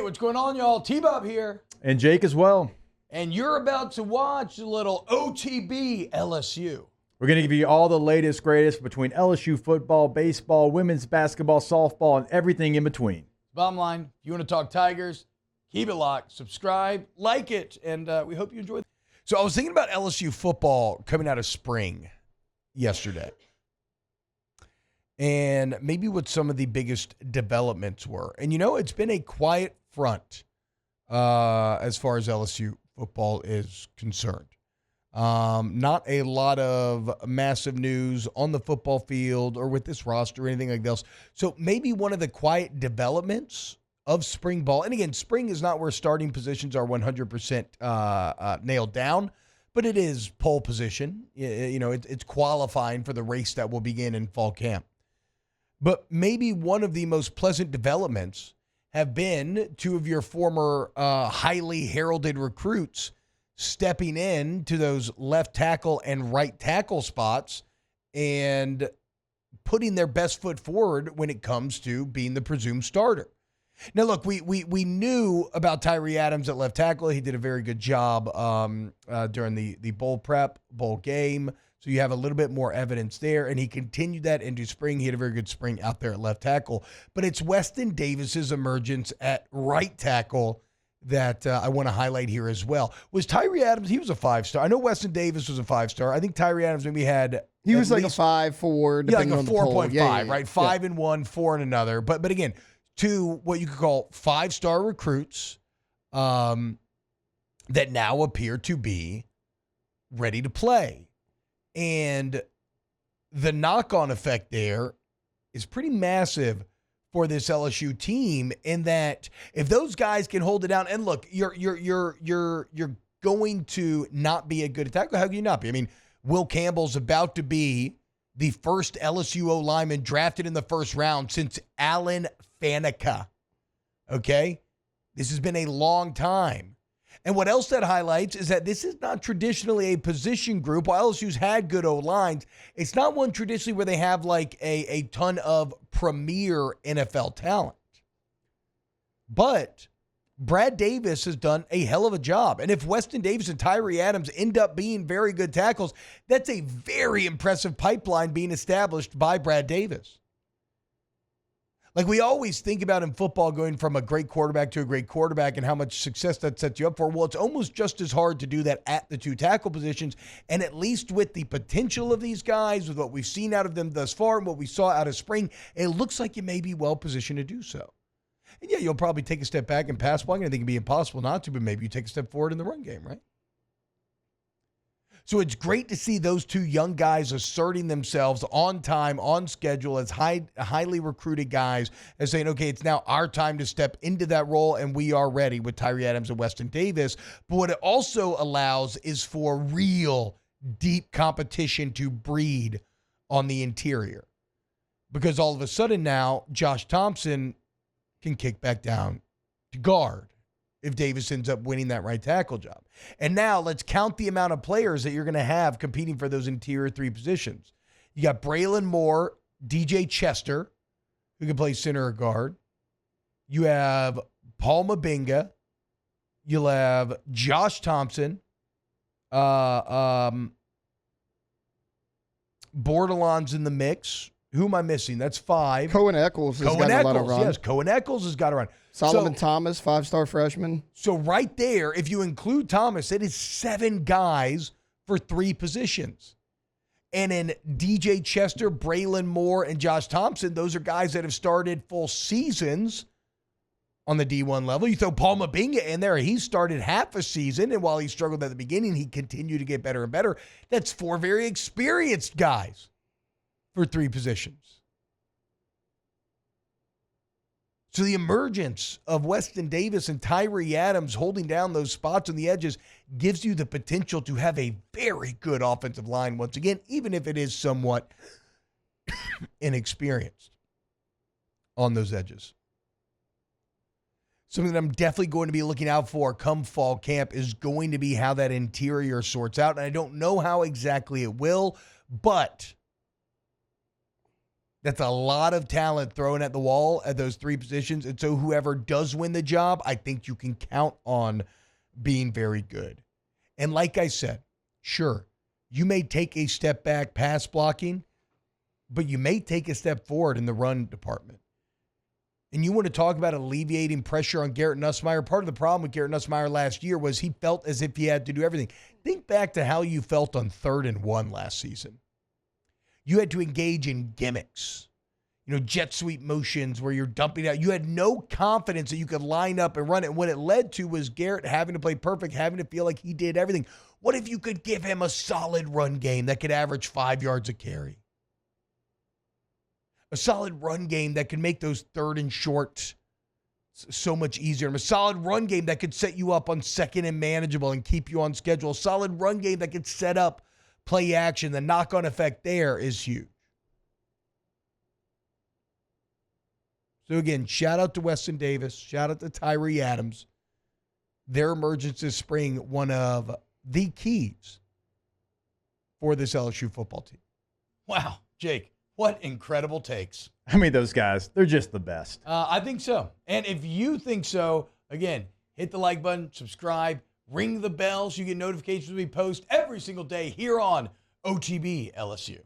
what's going on, y'all? T-Bob here. And Jake as well. And you're about to watch a little OTB LSU. We're going to give you all the latest, greatest between LSU football, baseball, women's basketball, softball, and everything in between. Bottom line, if you want to talk Tigers, keep it locked, subscribe, like it, and we hope you enjoy it. So I was thinking about LSU football coming out of spring yesterday. And maybe what some of the biggest developments were. And, you know, it's been a quiet front as far as LSU football is concerned. Not a lot of massive news on the football field or with this roster or anything like this. So maybe one of the quiet developments of spring ball, and again, spring is not where starting positions are 100% nailed down, but it is pole position. You know, it's qualifying for the race that will begin in fall camp. But maybe one of the most pleasant developments have been two of your former highly heralded recruits stepping in to those left tackle and right tackle spots and putting their best foot forward when it comes to being the presumed starter. Now, look, we knew about Tyree Adams at left tackle. He did a very good job during the bowl prep, bowl game. So you have a little bit more evidence there, and he continued that into spring. He had a very good spring out there at left tackle. But it's Weston Davis's emergence at right tackle that I want to highlight here as well. Was Tyree Adams, he was a 5-star. I know Weston Davis was a 5-star. I think Tyree Adams maybe had... He was like a 5.4. Yeah, like a 4.5, right? 5 in one, 4 in another. But again, two what you could call 5-star recruits that now appear to be ready to play. And the knock-on effect there is pretty massive for this LSU team in that if those guys can hold it down, and look, you're going to not be a good attacker. How can you not be? I mean, Will Campbell's about to be the first LSU O-lineman drafted in the first round since Alan Faneca. Okay? This has been a long time. And what else that highlights is that this is not traditionally a position group. While LSU's had good O-lines, it's not one traditionally where they have like a ton of premier NFL talent. But Brad Davis has done a hell of a job. And if Weston Davis and Tyree Adams end up being very good tackles, that's a very impressive pipeline being established by Brad Davis. Like we always think about in football going from a great quarterback to a great quarterback and how much success that sets you up for. Well, it's almost just as hard to do that at the two tackle positions. And at least with the potential of these guys, with what we've seen out of them thus far and what we saw out of spring, it looks like you may be well positioned to do so. And yeah, you'll probably take a step back in pass blocking. I think it'd be impossible not to, but maybe you take a step forward in the run game, right? So it's great to see those two young guys asserting themselves on time, on schedule, as highly recruited guys, and saying, okay, it's now our time to step into that role, and we are ready with Tyree Adams and Weston Davis. But what it also allows is for real deep competition to breed on the interior. Because all of a sudden now, Josh Thompson can kick back down to guard if Davis ends up winning that right tackle job. And now let's count the amount of players that you're going to have competing for those interior three positions. You got Braylon Moore, DJ Chester, who can play center or guard. You have Paul Mabinga. You'll have Josh Thompson. Bordelon's in the mix. Who am I missing? That's 5. Cohen Eccles has got a lot of run. Yes, Cohen Eccles has got to run. Solomon Thomas, 5-star freshman. So right there, if you include Thomas, it is 7 guys for 3 positions. And in DJ Chester, Braylon Moore, and Josh Thompson, those are guys that have started full seasons on the D1 level. You throw Paul Mabinga in there, he started half a season, and while he struggled at the beginning, he continued to get better and better. That's 4 very experienced guys for 3 positions. So the emergence of Weston Davis and Tyree Adams holding down those spots on the edges gives you the potential to have a very good offensive line once again, even if it is somewhat inexperienced on those edges. Something that I'm definitely going to be looking out for come fall camp is going to be how that interior sorts out. And I don't know how exactly it will, but That's a lot of talent thrown at the wall at those three positions. And so whoever does win the job, I think you can count on being very good. And like I said, sure, you may take a step back pass blocking, but you may take a step forward in the run department. And you want to talk about alleviating pressure on Garrett Nussmeier. Part of the problem with Garrett Nussmeier last year was he felt as if he had to do everything. Think back to how you felt on 3rd and 1 last season. You had to engage in gimmicks, jet sweep motions where you're dumping out. You had no confidence that you could line up and run it. And what it led to was Garrett having to play perfect, having to feel like he did everything. What if you could give him a solid run game that could average 5 yards a carry? A solid run game that could make those 3rd and short so much easier. A solid run game that could set you up on 2nd and manageable and keep you on schedule. A solid run game that could set up play action. The knock-on effect there is huge. So again, shout out to Weston Davis. Shout out to Tyree Adams. Their emergence this spring, one of the keys for this LSU football team. Wow, Jake, what incredible takes. I mean, those guys, they're just the best. I think so. And if you think so, again, hit the like button, subscribe, ring the bell so you get notifications when we post every single day here on OTB LSU.